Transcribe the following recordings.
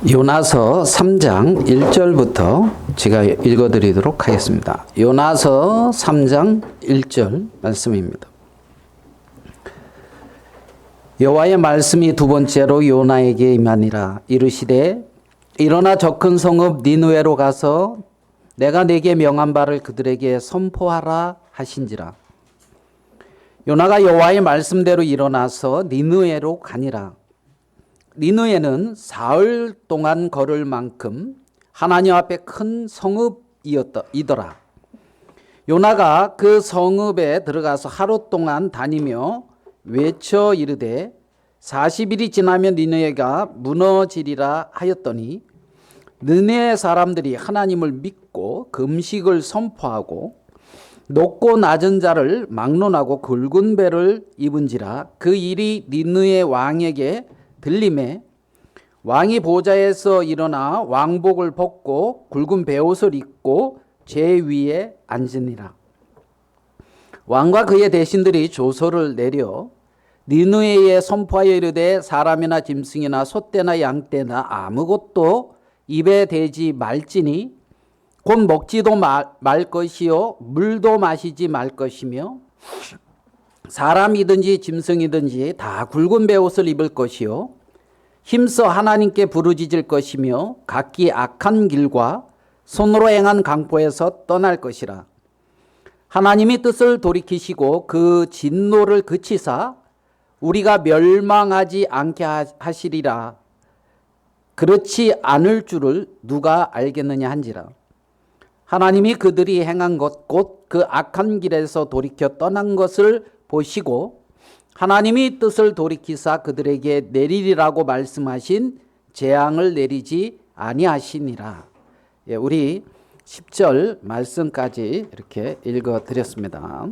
요나서 3장 1절부터 제가 읽어드리도록 하겠습니다. 요나서 3장 1절 말씀입니다. 여호와의 말씀이 두 번째로 요나에게 임하니라. 이르시되 일어나 저 큰 성읍 니느웨로 가서 내가 네게 명한 바를 그들에게 선포하라 하신지라. 요나가 여호와의 말씀대로 일어나서 니느웨로 가니라. 니느웨는 사흘 동안 걸을 만큼 하나님 앞에 큰 성읍이더라. 요나가 그 성읍에 들어가서 하루 동안 다니며 외쳐 이르되 40일이 지나면 니느웨가 무너지리라 하였더니 느헤 사람들이 하나님을 믿고 금식을 선포하고 높고 낮은 자를 막론하고 굵은 배를 입은지라. 그 일이 니느웨 왕에게 들림에 왕이 보좌에서 일어나 왕복을 벗고 굵은 베옷을 입고 제 위에 앉으니라. 왕과 그의 대신들이 조서를 내려 니느웨에 선포하여 이르되 사람이나 짐승이나 소떼나 양떼나 아무것도 입에 대지 말지니 곧 먹지도 말 것이요 물도 마시지 말 것이며 사람이든지 짐승이든지 다 굵은 베옷을 입을 것이요 힘써 하나님께 부르짖을 것이며 각기 악한 길과 손으로 행한 강포에서 떠날 것이라. 하나님이 뜻을 돌이키시고 그 진노를 그치사 우리가 멸망하지 않게 하시리라. 그렇지 않을 줄을 누가 알겠느냐 한지라. 하나님이 그들이 행한 것 곧 그 악한 길에서 돌이켜 떠난 것을 보시고 하나님이 뜻을 돌이키사 그들에게 내리리라고 말씀하신 재앙을 내리지 아니하시니라. 예, 우리 10절 말씀까지 이렇게 읽어드렸습니다.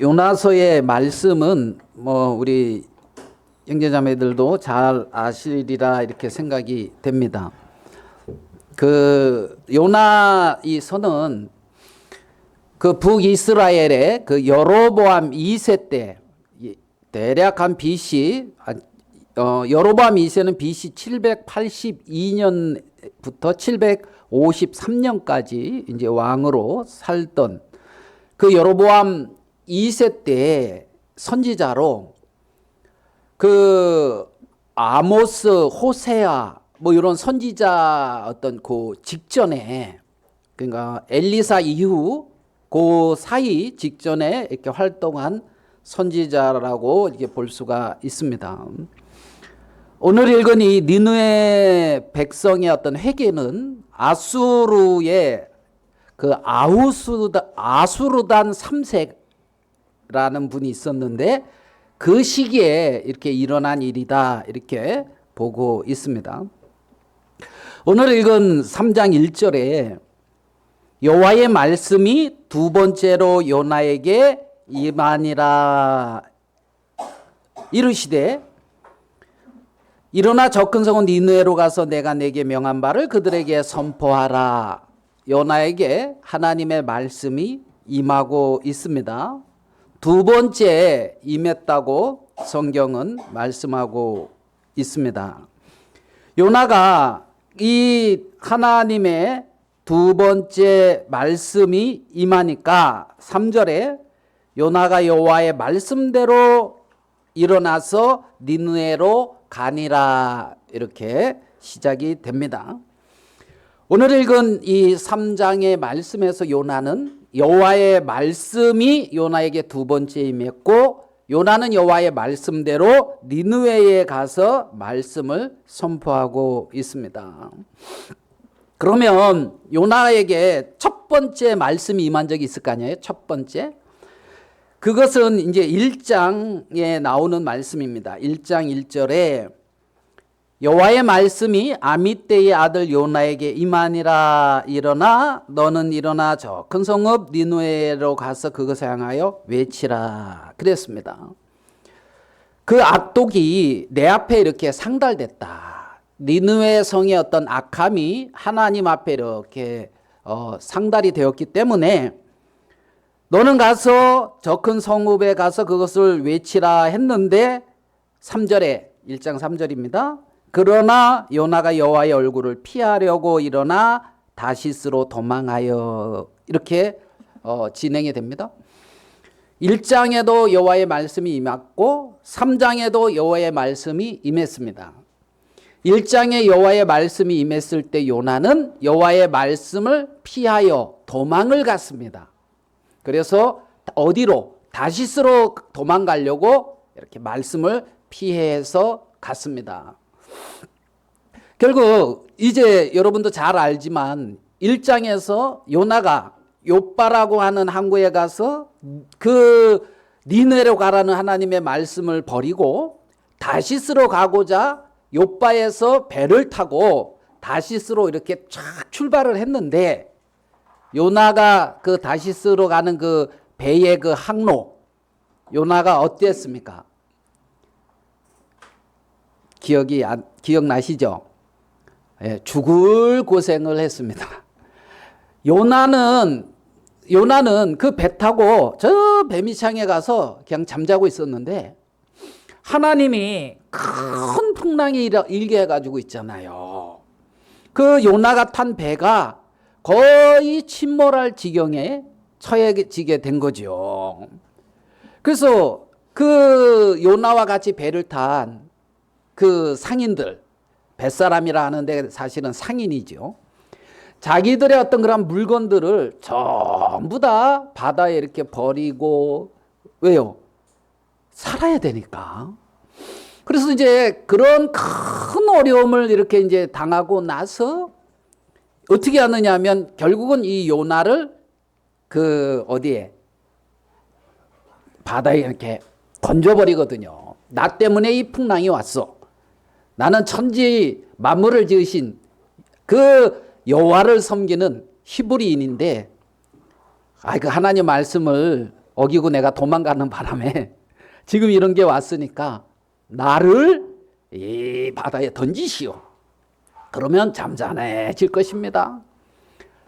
요나서의 말씀은 우리 형제자매들도 잘 아시리라 이렇게 생각이 됩니다. 그 요나 이 서는 그 북이스라엘의 그 여로보암 2세 때 대략 한 BC 여로보암 2세는 BC 782년부터 753년까지 이제 왕으로 살던 그 여로보암 2세 때 선지자로 그 아모스, 호세아 이런 선지자 어떤 그 직전에 그러니까 엘리사 이후 그 사이 직전에 이렇게 활동한 선지자라고 이렇게 볼 수가 있습니다. 오늘 읽은 이 니느웨 백성의 어떤 회개는 아수르의 그 아수르단 3세라는 분이 있었는데 그 시기에 이렇게 일어난 일이다 이렇게 보고 있습니다. 오늘 읽은 3장 1절에 여호와의 말씀이 두 번째로 요나에게 임하니라. 이르시되 일어나 저 큰 성읍 니느웨로 가서 내가 네게 명한 바를 그들에게 선포하라. 요나에게 하나님의 말씀이 임하고 있습니다. 두 번째 임했다고 성경은 말씀하고 있습니다. 요나가 이 하나님의 두 번째 말씀이 임하니까 3절에 요나가 여호와의 말씀대로 일어나서 니느웨로 가니라 이렇게 시작이 됩니다. 오늘 읽은 이 3장의 말씀에서 요나는 여호와의 말씀이 요나에게 두 번째 임했고 요나는 여호와의 말씀대로 니느웨에 가서 말씀을 선포하고 있습니다. 그러면 요나에게 첫 번째 말씀이 임한 적이 있을 거 아니에요? 첫 번째. 그것은 이제 1장에 나오는 말씀입니다. 1장 1절에 여호와의 말씀이 아미떼의 아들 요나에게 임하니라. 일어나 너는 일어나 저 큰 성읍 니느웨로 가서 그것을 향하여 외치라 그랬습니다. 그 악독이 내 앞에 이렇게 상달됐다. 니느웨 성의 어떤 악함이 하나님 앞에 이렇게 상달이 되었기 때문에 너는 가서 저 큰 성읍에 가서 그것을 외치라 했는데 3절에 1장 3절입니다. 그러나 요나가 여호와의 얼굴을 피하려고 일어나 다시스로 도망하여 이렇게 진행이 됩니다. 1장에도 여호와의 말씀이 임했고 3장에도 여호와의 말씀이 임했습니다. 1장에 여호와의 말씀이 임했을 때 요나는 여호와의 말씀을 피하여 도망을 갔습니다. 그래서 어디로? 다시스로 도망가려고 이렇게 말씀을 피해서 갔습니다. 결국 이제 여러분도 잘 알지만 1장에서 요나가 욥바라고 하는 항구에 가서 그 니느웨로 가라는 하나님의 말씀을 버리고 다시스로 가고자 욥바에서 배를 타고 다시스로 이렇게 쫙 출발을 했는데 요나가 그 다시스로 가는 그 배의 그 항로 요나가 어땠습니까? 기억나시죠? 예, 죽을 고생을 했습니다. 요나는 그 배 타고 저 배미창에 가서 그냥 잠자고 있었는데 하나님이 큰 풍랑이 일게 해가지고 있잖아요. 그 요나가 탄 배가 거의 침몰할 지경에 처해지게 된 거죠. 그래서 그 요나와 같이 배를 탄 그 상인들, 뱃사람이라 하는데 사실은 상인이죠. 자기들의 어떤 그런 물건들을 전부 다 바다에 이렇게 버리고, 왜요? 살아야 되니까. 그래서 이제 그런 큰 어려움을 이렇게 이제 당하고 나서 어떻게 하느냐 하면 결국은 이 요나를 그 어디에? 바다에 이렇게 던져버리거든요. 나 때문에 이 풍랑이 왔어. 나는 천지 만물을 지으신 그 여호와를 섬기는 히브리인인데 그 하나님 말씀을 어기고 내가 도망가는 바람에 지금 이런 게 왔으니까 나를 이 바다에 던지시오. 그러면 잠잠해질 것입니다.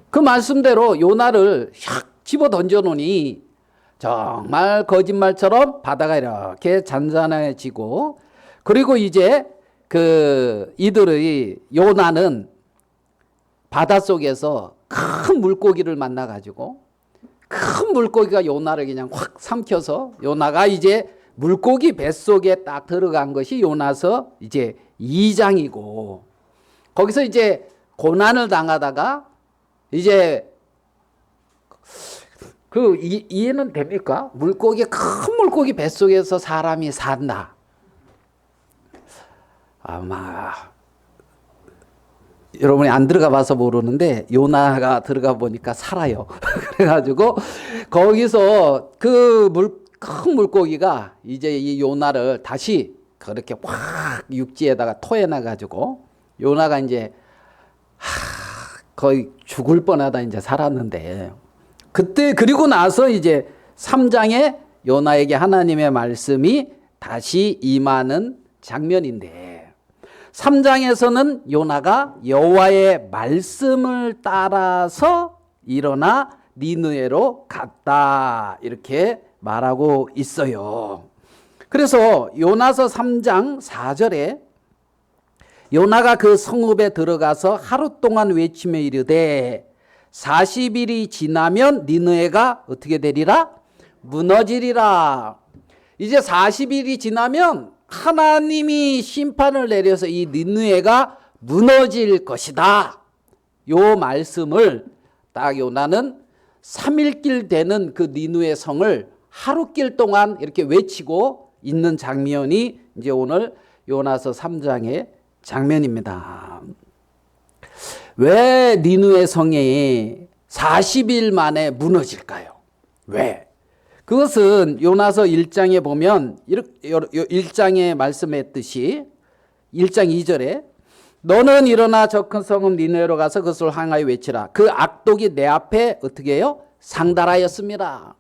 그 말씀대로 요나를 샥 집어 던져놓으니 정말 거짓말처럼 바다가 이렇게 잔잔해지고 그리고 이제 그 이들의 요나는 바닷속에서 큰 물고기를 만나가지고 큰 물고기가 요나를 그냥 확 삼켜서 요나가 이제 물고기 뱃속에 딱 들어간 것이 요나서 이제 2장이고 거기서 이제 고난을 당하다가 이제 그 이해는 됩니까? 큰 물고기 뱃속에서 사람이 산다. 아마 여러분이 안 들어가 봐서 모르는데 요나가 들어가 보니까 살아요. 그래가지고 거기서 그 큰 물고기가 이제 이 요나를 다시 그렇게 확 육지에다가 토해놔가지고 요나가 이제 거의 죽을 뻔하다 이제 살았는데 그때 그리고 나서 이제 3장에 요나에게 하나님의 말씀이 다시 임하는 장면인데 3장에서는 요나가 여호와의 말씀을 따라서 일어나 니느웨로 갔다 이렇게 말하고 있어요. 그래서 요나서 3장 4절에 요나가 그 성읍에 들어가서 하루 동안 외치며 이르되 40일이 지나면 니느웨가 어떻게 되리라? 무너지리라. 이제 40일이 지나면 하나님이 심판을 내려서 이 니느웨가 무너질 것이다. 요 말씀을 딱 요나는 3일길 되는 그 니느웨 성을 하루길 동안 이렇게 외치고 있는 장면이 이제 오늘 요나서 3장의 장면입니다. 왜 니느웨 성이 40일 만에 무너질까요? 왜? 그것은 요나서 1장에 보면 1장에 말씀했듯이 1장 2절에 너는 일어나 저 큰 성읍 니느웨로 가서 그것을 향하여 외치라. 그 악독이 내 앞에 어떻게 해요? 상달하였습니다.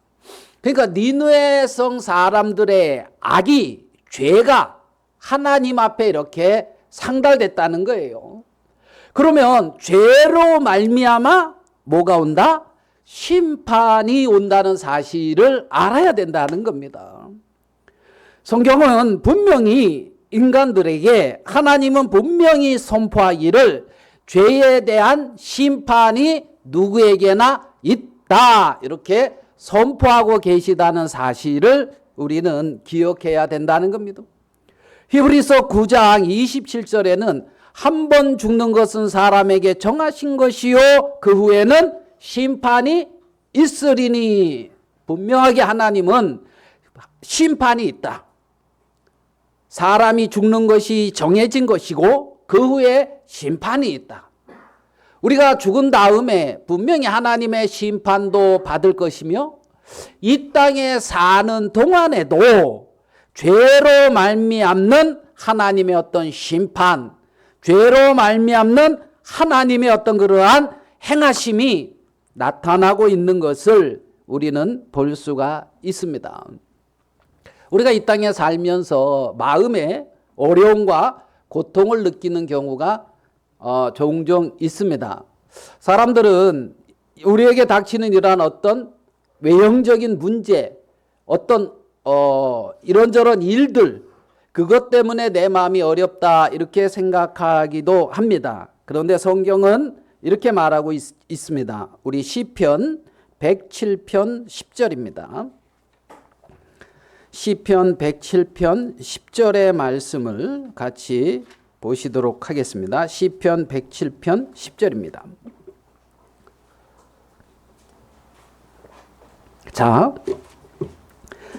그러니까 니느웨 성 사람들의 악이 죄가 하나님 앞에 이렇게 상달됐다는 거예요. 그러면 죄로 말미암아 뭐가 온다? 심판이 온다는 사실을 알아야 된다는 겁니다. 성경은 분명히 인간들에게 하나님은 분명히 선포하기를 죄에 대한 심판이 누구에게나 있다, 이렇게 선포하고 계시다는 사실을 우리는 기억해야 된다는 겁니다. 히브리서 9장 27절에는 한 번 죽는 것은 사람에게 정하신 것이요 그 후에는 심판이 있으리니, 분명하게 하나님은 심판이 있다. 사람이 죽는 것이 정해진 것이고 그 후에 심판이 있다. 우리가 죽은 다음에 분명히 하나님의 심판도 받을 것이며 이 땅에 사는 동안에도 죄로 말미암는 하나님의 어떤 심판, 죄로 말미암는 하나님의 어떤 그러한 행하심이 나타나고 있는 것을 우리는 볼 수가 있습니다. 우리가 이 땅에 살면서 마음에 어려움과 고통을 느끼는 경우가 종종 있습니다. 사람들은 우리에게 닥치는 이러한 어떤 외형적인 문제, 어떤 이런저런 일들, 그것 때문에 내 마음이 어렵다 이렇게 생각하기도 합니다. 그런데 성경은 이렇게 말하고 있습니다. 우리 시편 107편 10절입니다. 시편 107편 10절의 말씀을 같이 보시도록 하겠습니다. 시편 107편 10절입니다. 자,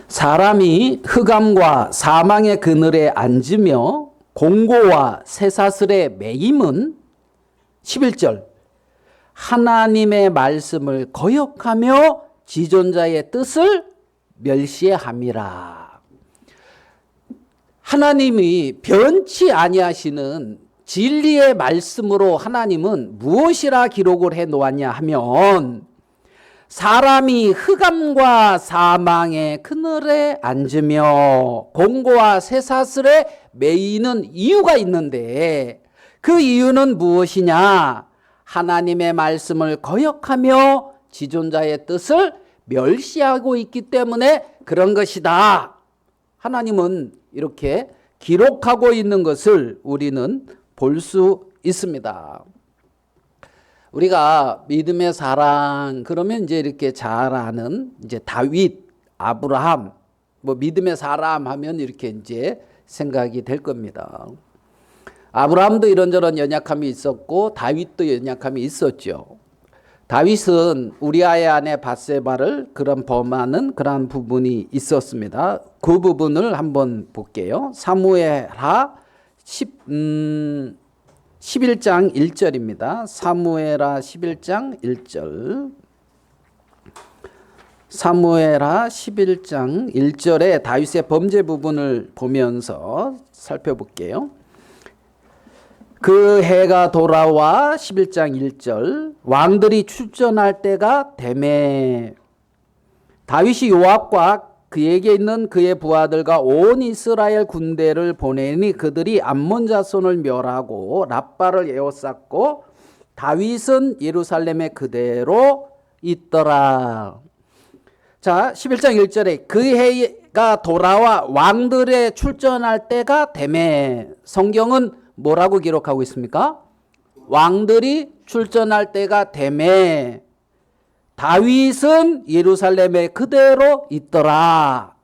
사람이 흑암과 사망의 그늘에 앉으며 공고와 쇠사슬에 매임은 11절 하나님의 말씀을 거역하며 지존자의 뜻을 멸시함이라. 하나님이 변치 아니하시는 진리의 말씀으로 하나님은 무엇이라 기록을 해 놓았냐 하면 사람이 흑암과 사망의 그늘에 앉으며 공고와 쇠사슬에 매이는 이유가 있는데 그 이유는 무엇이냐? 하나님의 말씀을 거역하며 지존자의 뜻을 멸시하고 있기 때문에 그런 것이다. 하나님은 이렇게 기록하고 있는 것을 우리는 볼 수 있습니다. 우리가 믿음의 사랑 그러면 이제 이렇게 잘 아는 이제 다윗, 아브라함, 뭐 믿음의 사람 하면 이렇게 이제 생각이 될 겁니다. 아브라함도 이런저런 연약함이 있었고 다윗도 연약함이 있었죠. 다윗은 우리아의 아내 밧세바를 그런 범하는 그러한 부분이 있었습니다. 그 부분을 한번 볼게요. 사무엘하 11장 1절입니다. 사무엘하 11장 1절. 사무엘하 11장 1절에 다윗의 범죄 부분을 보면서 살펴볼게요. 그 해가 돌아와 11장 1절 왕들이 출전할 때가 되매 다윗이 요압과 그에게 있는 그의 부하들과 온 이스라엘 군대를 보내니 그들이 암몬 자손을 멸하고 랍바를 에워쌌고 다윗은 예루살렘에 그대로 있더라. 자, 11장 1절에 그 해가 돌아와 왕들의 출전할 때가 되매 성경은 뭐라고 기록하고 있습니까? 왕들이 출전할 때가 되매 다윗은 예루살렘에 그대로 있더라.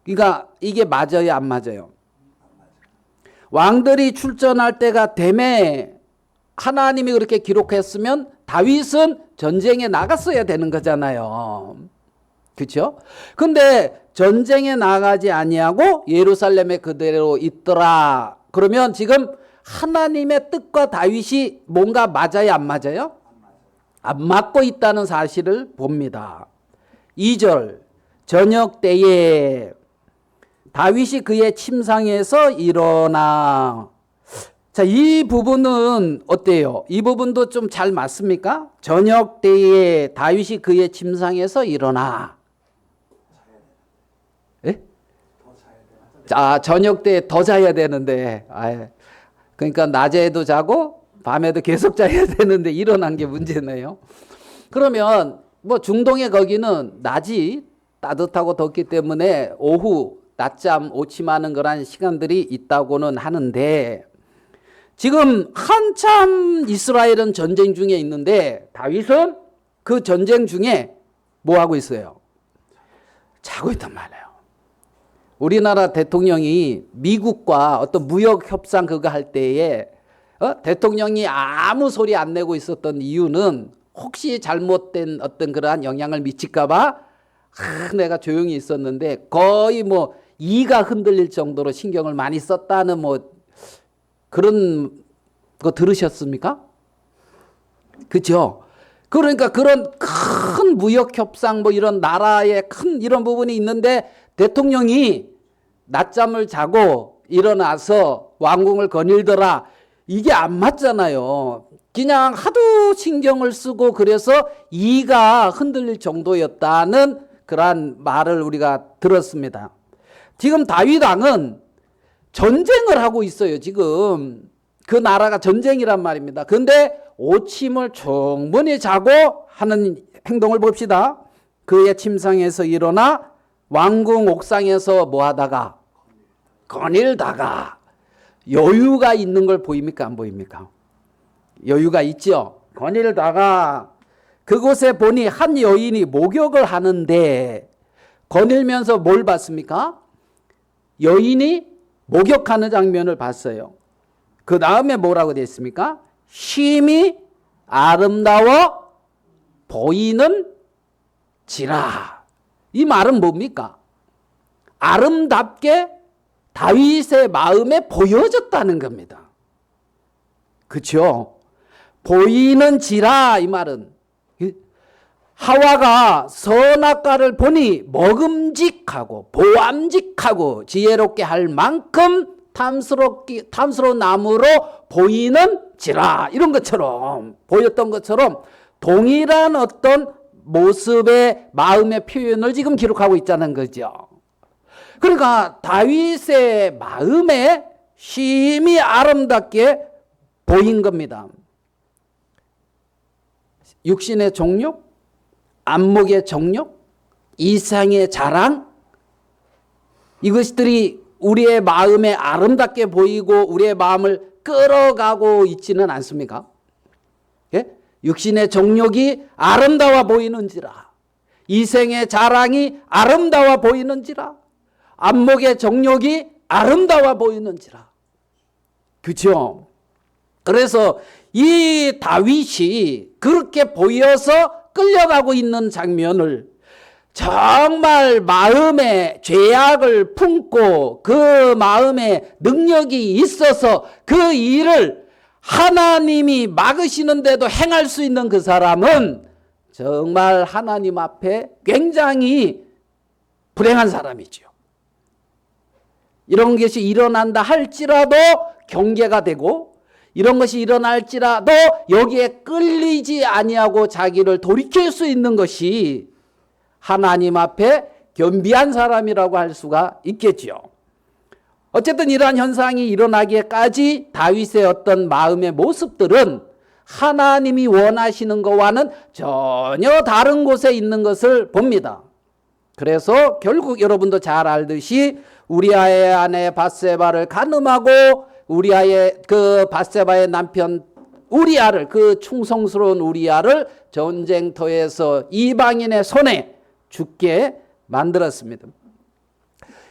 그러니까 이게 맞아요, 안 맞아요? 왕들이 출전할 때가 되매 하나님이 그렇게 기록했으면 다윗은 전쟁에 나갔어야 되는 거잖아요. 그렇죠? 근데 전쟁에 나가지 아니하고 예루살렘에 그대로 있더라. 그러면 지금 하나님의 뜻과 다윗이 뭔가 맞아요, 안 맞아요? 안 맞고 있다는 사실을 봅니다. 2절 저녁 때에 다윗이 그의 침상에서 일어나. 자, 이 부분은 어때요? 이 부분도 좀 잘 맞습니까? 저녁 때에 다윗이 그의 침상에서 일어나. 예? 자, 저녁 때 더 자야 되는데, 그러니까 낮에도 자고 밤에도 계속 자야 되는데 일어난 게 문제네요. 그러면 뭐 중동의 거기는 낮이 따뜻하고 덥기 때문에 오후 낮잠 오침하는 그런 시간들이 있다고는 하는데 지금 한참 이스라엘은 전쟁 중에 있는데 다윗은 그 전쟁 중에 뭐 하고 있어요? 자고 있단 말이에요. 우리나라 대통령이 미국과 어떤 무역 협상 그거 할 때에 대통령이 아무 소리 안 내고 있었던 이유는 혹시 잘못된 어떤 그러한 영향을 미칠까봐 내가 조용히 있었는데 거의 뭐 이가 흔들릴 정도로 신경을 많이 썼다는 뭐 그런 거 들으셨습니까? 그죠? 그러니까 그런 큰 무역 협상 뭐 이런 나라의 큰 이런 부분이 있는데 대통령이 낮잠을 자고 일어나서 왕궁을 거닐더라. 이게 안 맞잖아요. 그냥 하도 신경을 쓰고 그래서 이가 흔들릴 정도였다는 그러한 말을 우리가 들었습니다. 지금 다윗 왕은 전쟁을 하고 있어요. 지금 그 나라가 전쟁이란 말입니다. 그런데 오침을 충분히 자고 하는 행동을 봅시다. 그의 침상에서 일어나 왕궁 옥상에서 뭐 하다가 거닐다가 여유가 있는 걸 보입니까? 안 보입니까? 여유가 있죠. 거닐다가 그곳에 보니 한 여인이 목욕을 하는데 거닐면서 뭘 봤습니까? 여인이 목욕하는 장면을 봤어요. 그 다음에 뭐라고 되어 있습니까? 쉼이 아름다워 보이는 지라. 이 말은 뭡니까? 아름답게 다윗의 마음에 보여졌다는 겁니다. 그렇죠? 보이는 지라 이 말은 하와가 선악과를 보니 먹음직하고 보암직하고 지혜롭게 할 만큼 탐스러운 나무로 보이는 지라 이런 것처럼 보였던 것처럼 동일한 어떤 모습의 마음의 표현을 지금 기록하고 있다는 거죠. 그러니까 다윗의 마음에 쉼이 아름답게 보인 겁니다. 육신의 정욕, 안목의 정욕, 이상의 자랑 이것들이 우리의 마음에 아름답게 보이고 우리의 마음을 끌어가고 있지는 않습니까? 예? 육신의 정욕이 아름다워 보이는지라 이생의 자랑이 아름다워 보이는지라 안목의 정욕이 아름다워 보이는지라 그렇죠? 그래서 이 다윗이 그렇게 보여서 끌려가고 있는 장면을 정말 마음에 죄악을 품고 그 마음에 능력이 있어서 그 일을 하나님이 막으시는데도 행할 수 있는 그 사람은 정말 하나님 앞에 굉장히 불행한 사람이죠. 이런 것이 일어난다 할지라도 경계가 되고 이런 것이 일어날지라도 여기에 끌리지 아니하고 자기를 돌이킬 수 있는 것이 하나님 앞에 겸비한 사람이라고 할 수가 있겠죠. 어쨌든 이러한 현상이 일어나기까지 다윗의 어떤 마음의 모습들은 하나님이 원하시는 것과는 전혀 다른 곳에 있는 것을 봅니다. 그래서 결국 여러분도 잘 알듯이 우리아의 아내 밧세바를 간음하고 우리아의 그 밧세바의 남편 우리아를 그 충성스러운 우리아를 전쟁터에서 이방인의 손에 죽게 만들었습니다.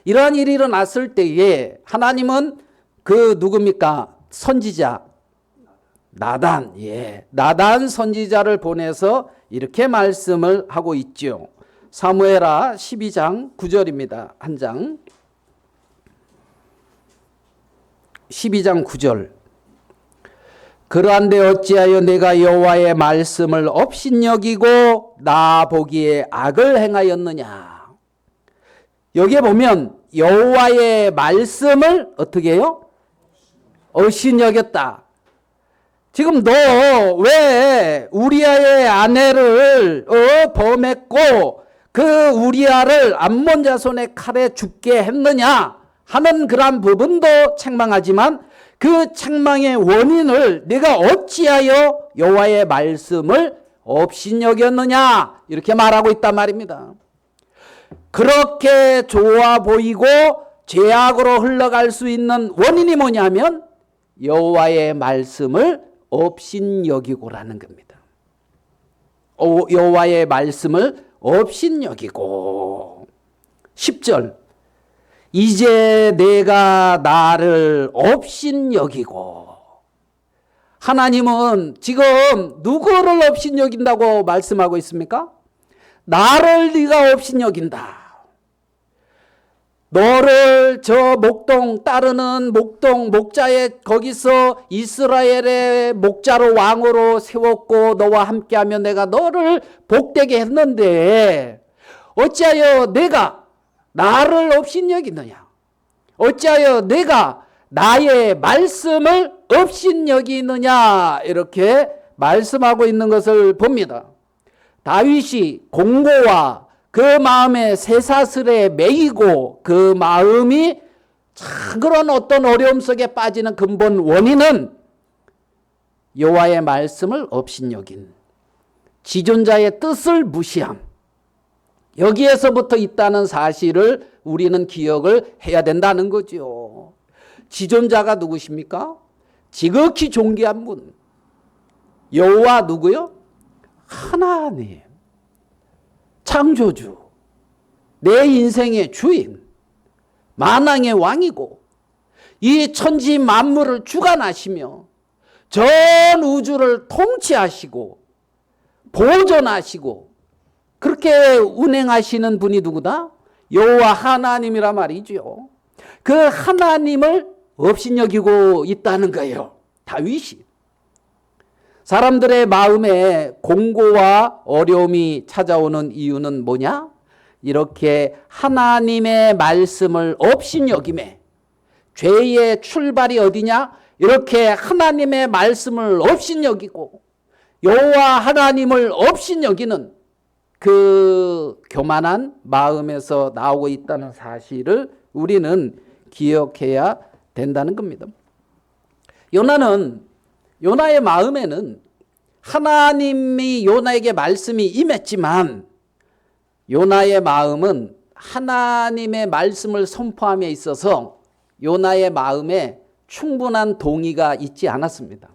이러한 일이 일어났을 때에 하나님은 그 누굽니까? 선지자 나단, 나단 선지자를 보내서 이렇게 말씀을 하고 있죠. 사무엘하 12장 9절입니다. 한 장. 12장 9절. 그러한데 어찌하여 내가 여호와의 말씀을 업신여기고 나 보기에 악을 행하였느냐. 여기에 보면 여호와의 말씀을 어떻게 해요? 업신여겼다. 지금 너 왜 우리아의 아내를 범했고 그 우리아를 암몬 자손의 칼에 죽게 했느냐 하는 그러한 부분도 책망하지만 그 책망의 원인을 내가 어찌하여 여호와의 말씀을 업신여겼느냐 이렇게 말하고 있단 말입니다. 그렇게 좋아 보이고 죄악으로 흘러갈 수 있는 원인이 뭐냐면 여호와의 말씀을 업신여기고라는 겁니다. 여호와의 말씀을 업신여기고. 10절 이제 내가 나를 업신여기고. 하나님은 지금 누구를 업신여긴다고 말씀하고 있습니까? 나를 네가 업신여긴다. 너를 저 목동 따르는 목동 목자의 거기서 이스라엘의 목자로 왕으로 세웠고 너와 함께하며 내가 너를 복되게 했는데 어찌하여 내가 나를 업신여기느냐? 어찌하여 내가 나의 말씀을 업신여기느냐? 이렇게 말씀하고 있는 것을 봅니다. 다윗이 공고와 그 마음에 쇠사슬에 매이고 그 마음이 참 그런 어떤 어려움 속에 빠지는 근본 원인은 여호와의 말씀을 업신여긴 지존자의 뜻을 무시함. 여기에서부터 있다는 사실을 우리는 기억을 해야 된다는 거죠. 지존자가 누구십니까? 지극히 존귀한 분. 여호와 누구요? 하나님. 창조주. 내 인생의 주인. 만왕의 왕이고 이 천지 만물을 주관하시며 전 우주를 통치하시고 보존하시고 그렇게 운행하시는 분이 누구다? 여호와 하나님이란 말이죠. 그 하나님을 업신여기고 있다는 거예요. 다윗이. 사람들의 마음에 공고와 어려움이 찾아오는 이유는 뭐냐? 이렇게 하나님의 말씀을 업신여김에. 죄의 출발이 어디냐? 이렇게 하나님의 말씀을 업신여기고 여호와 하나님을 업신여기는 그 교만한 마음에서 나오고 있다는 사실을 우리는 기억해야 된다는 겁니다. 요나의 마음에는 하나님이 요나에게 말씀이 임했지만 요나의 마음은 하나님의 말씀을 선포함에 있어서 요나의 마음에 충분한 동의가 있지 않았습니다.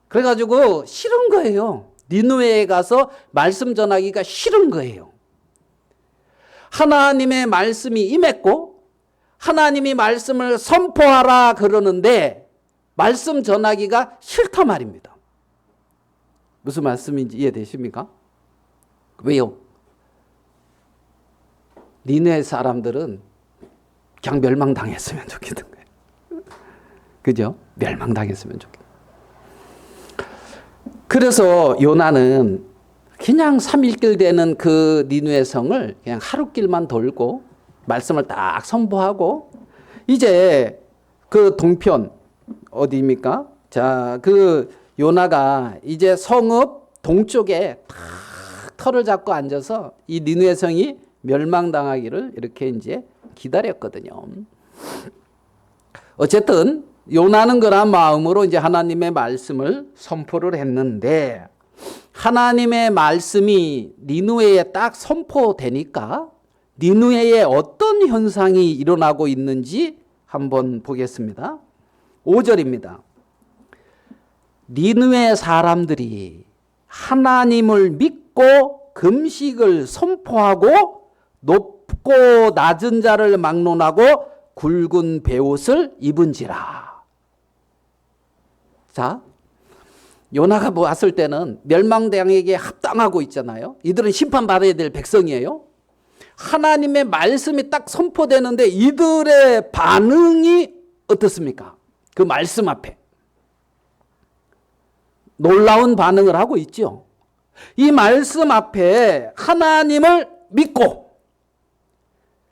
그래가지고 싫은 거예요. 니느웨에 가서 말씀 전하기가 싫은 거예요. 하나님의 말씀이 임했고 하나님이 말씀을 선포하라 그러는데 말씀 전하기가 싫다 말입니다. 무슨 말씀인지 이해되십니까? 왜요? 니느웨 사람들은 그냥 멸망당했으면 좋겠는 거예요. 그죠? 멸망당했으면 좋겠는 거예요. 그래서 요나는 그냥 3일길 되는 그 니느웨 성을 그냥 하루길만 돌고 말씀을 딱 선포하고 이제 그 동편 어디입니까? 자, 그 요나가 이제 성읍 동쪽에 탁 터를 잡고 앉아서 이 니느웨 성이 멸망당하기를 이렇게 이제 기다렸거든요. 어쨌든 요나는 그런 마음으로 이제 하나님의 말씀을 선포를 했는데 하나님의 말씀이 니느웨에 딱 선포되니까 니느웨에 어떤 현상이 일어나고 있는지 한번 보겠습니다. 5절입니다. 니느웨 사람들이 하나님을 믿고 금식을 선포하고 높고 낮은 자를 막론하고 굵은 베옷을 입은지라. 자, 요나가 왔을 때는 멸망당에게 합당하고 있잖아요. 이들은 심판받아야 될 백성이에요. 하나님의 말씀이 딱 선포되는데 이들의 반응이 어떻습니까? 그 말씀 앞에 놀라운 반응을 하고 있죠. 이 말씀 앞에 하나님을 믿고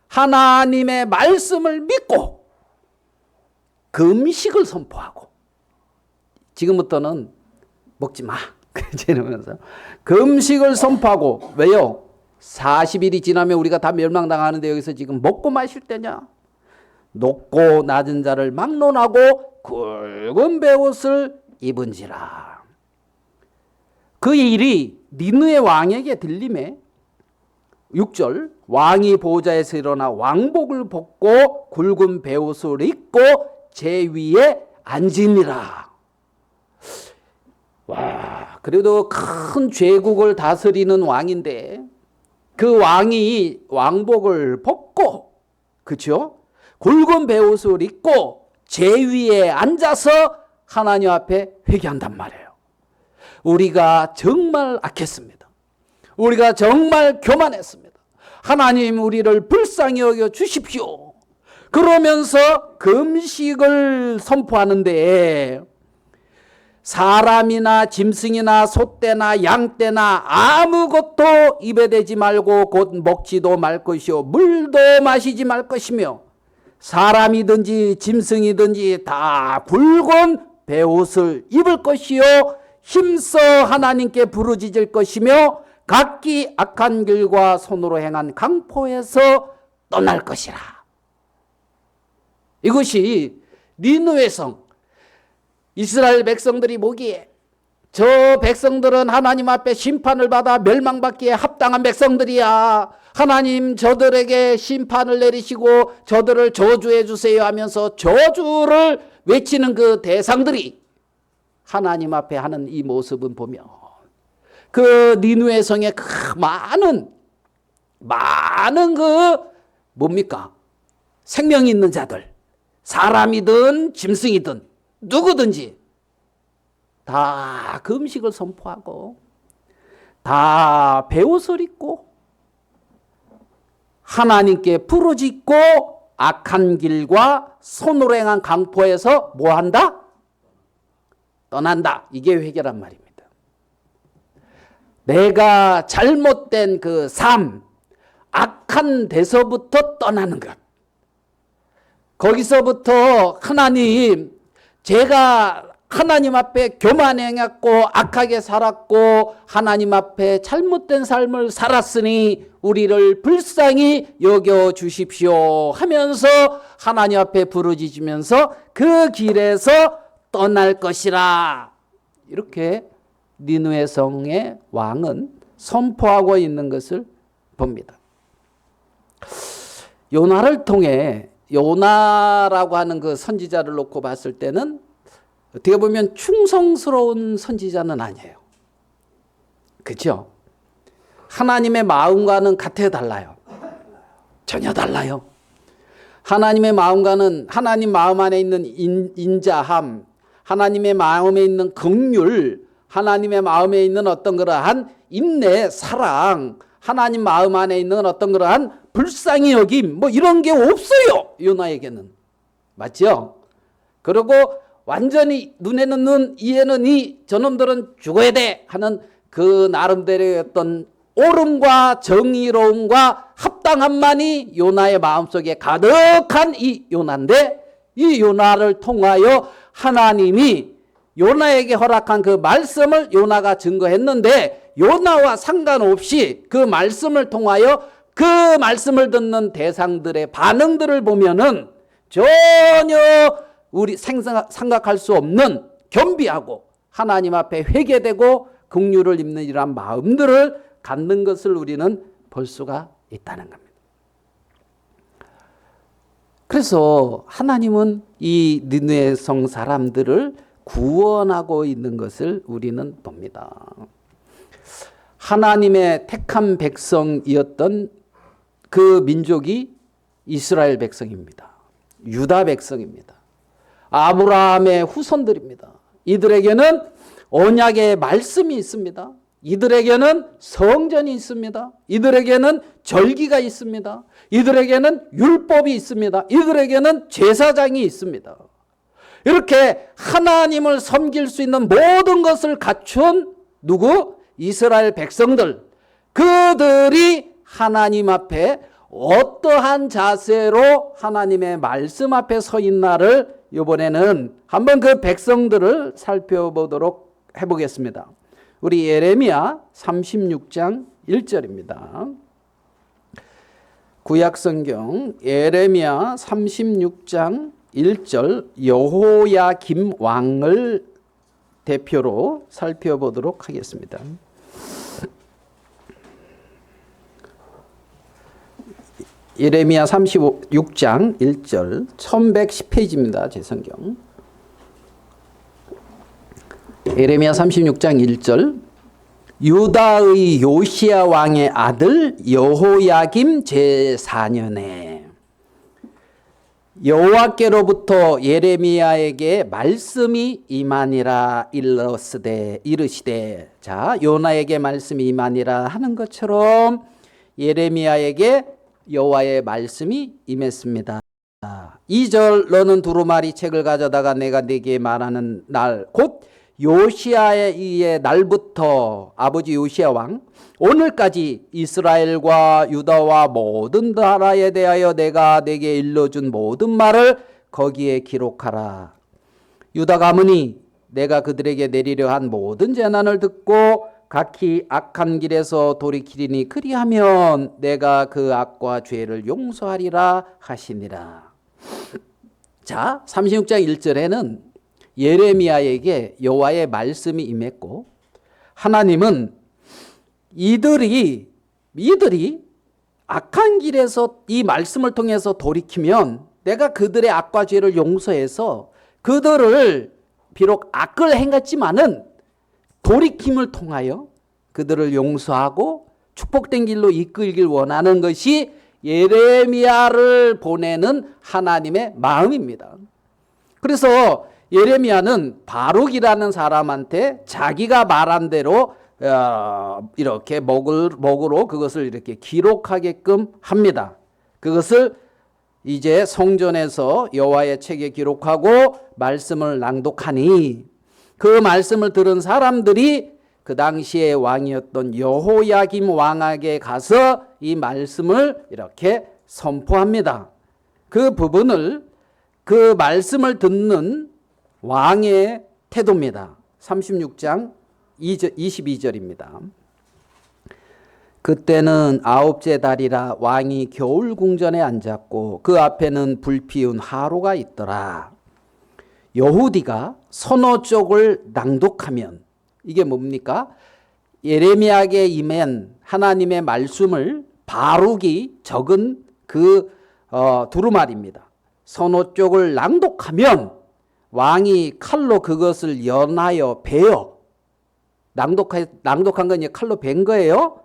하나님의 말씀을 믿고 금식을 선포하고 지금부터는 먹지 마 이러면서 금식을 선포하고 왜요? 40일이 지나면 우리가 다 멸망당하는데 여기서 지금 먹고 마실 때냐? 높고 낮은 자를 막론하고 굵은 베옷을 입은지라. 그 일이 니느웨 왕에게 들림에 6절 왕이 보좌에서 일어나 왕복을 벗고 굵은 베옷을 입고 제 위에 앉으니라. 와, 그래도 큰 제국을 다스리는 왕인데 그 왕이 왕복을 벗고, 그렇죠? 굵은 베옷을 입고 제 위에 앉아서 하나님 앞에 회개한단 말이에요. 우리가 정말 악했습니다. 우리가 정말 교만했습니다. 하나님 우리를 불쌍히 여겨 주십시오. 그러면서 금식을 선포하는데 사람이나 짐승이나 소떼나 양떼나 아무것도 입에 대지 말고 곧 먹지도 말 것이요 물도 마시지 말 것이며 사람이든지 짐승이든지 다 굵은 베옷을 입을 것이요 힘써 하나님께 부르짖을 것이며 각기 악한 길과 손으로 행한 강포에서 떠날 것이라. 이것이 니느웨 성, 이스라엘 백성들이 보기에 저 백성들은 하나님 앞에 심판을 받아 멸망받기에 합당한 백성들이야. 하나님 저들에게 심판을 내리시고 저들을 저주해 주세요 하면서 저주를 외치는 그 대상들이 하나님 앞에 하는 이 모습은 보면 그 니느웨 성에 그 많은 그 뭡니까? 생명이 있는 자들, 사람이든 짐승이든 누구든지 다 금식을 선포하고 다 베옷을 입고 하나님께 부르짖고 악한 길과 손으로 행한 강포에서 뭐한다? 떠난다. 이게 회개란 말입니다. 내가 잘못된 그 삶, 악한 데서부터 떠나는 것. 거기서부터 하나님, 제가 하나님 앞에 교만행했고 악하게 살았고 하나님 앞에 잘못된 삶을 살았으니 우리를 불쌍히 여겨 주십시오 하면서 하나님 앞에 부르짖으면서 그 길에서 떠날 것이라. 이렇게 니느웨 성의 왕은 선포하고 있는 것을 봅니다. 요나를 통해 요나라고 하는 그 선지자를 놓고 봤을 때는 어떻게 보면 충성스러운 선지자는 아니에요. 그렇죠? 하나님의 마음과는 같아 달라요. 전혀 달라요. 하나님의 마음과는 하나님 마음 안에 있는 인자함, 하나님의 마음에 있는 긍휼, 하나님의 마음에 있는 어떤 그러한 인내, 사랑, 하나님 마음 안에 있는 어떤 그러한 불쌍히 여김, 뭐 이런 게 없어요. 요나에게는. 맞죠? 그리고 완전히 눈에는 눈, 이에는 이, 저놈들은 죽어야 돼 하는 그 나름대로의 어떤 옳음과 정의로움과 합당함만이 요나의 마음속에 가득한 이 요나인데, 이 요나를 통하여 하나님이 요나에게 허락한 그 말씀을 요나가 증거했는데, 요나와 상관없이 그 말씀을 통하여 그 말씀을 듣는 대상들의 반응들을 보면은 전혀 우리 생각할 수 없는 겸비하고 하나님 앞에 회개되고 긍휼을 입는 이러한 마음들을 갖는 것을 우리는 볼 수가 있다는 겁니다. 그래서 하나님은 이 니느웨 성 사람들을 구원하고 있는 것을 우리는 봅니다. 하나님의 택한 백성이었던 그 민족이 이스라엘 백성입니다. 유다 백성입니다. 아브라함의 후손들입니다. 이들에게는 언약의 말씀이 있습니다. 이들에게는 성전이 있습니다. 이들에게는 절기가 있습니다. 이들에게는 율법이 있습니다. 이들에게는 제사장이 있습니다. 이렇게 하나님을 섬길 수 있는 모든 것을 갖춘 누구? 이스라엘 백성들. 그들이 하나님 앞에 어떠한 자세로 하나님의 말씀 앞에 서 있나를 이번에는 한번 그 백성들을 살펴보도록 해보겠습니다. 우리 예레미야 36장 1절입니다. 구약성경 예레미야 36장 1절 여호야김 왕을 대표로 살펴보도록 하겠습니다. 예레미야 36장 1절 1110페이지입니다. 제 성경. 예레미야 36장 1절 유다의 요시야 왕의 아들 여호야김 제4년에 여호와께로부터 예레미야에게 말씀이 임하니라 이르시되 자 요나에게 말씀이 임하니라 하는 것처럼 예레미야에게 여호와의 말씀이 임했습니다. 2절 너는 두루마리 책을 가져다가 내가 네게 말하는 날 곧 요시야의 날부터 아버지 요시야 왕 오늘까지 이스라엘과 유다와 모든 나라에 대하여 내가 네게 일러준 모든 말을 거기에 기록하라. 유다 가문이 내가 그들에게 내리려 한 모든 재난을 듣고 각기 악한 길에서 돌이키리니 그리하면 내가 그 악과 죄를 용서하리라 하시니라. 자, 36장 1절에는 예레미야에게 여호와의 말씀이 임했고 하나님은 이들이 악한 길에서 이 말씀을 통해서 돌이키면 내가 그들의 악과 죄를 용서해서 그들을 비록 악을 행했지만은 돌이킴을 통하여 그들을 용서하고 축복된 길로 이끌길 원하는 것이 예레미야를 보내는 하나님의 마음입니다. 그래서 예레미야는 바룩이라는 사람한테 자기가 말한 대로 이렇게 목으로 그것을 이렇게 기록하게끔 합니다. 그것을 이제 성전에서 여호와의 책에 기록하고 말씀을 낭독하니 그 말씀을 들은 사람들이 그 당시에 왕이었던 여호야김 왕에게 가서 이 말씀을 이렇게 선포합니다. 그 부분을 그 말씀을 듣는 왕의 태도입니다. 36장 22절입니다. 그때는 아홉째 달이라 왕이 겨울 궁전에 앉았고 그 앞에는 불피운 화로가 있더라. 여후디가 선호 쪽을 낭독하면 이게 뭡니까? 예레미야에게 임한 하나님의 말씀을 바룩이 적은 그 두루마리입니다. 선호 쪽을 낭독하면 왕이 칼로 그것을 연하여 베어 낭독한 건 이제 칼로 벤 거예요.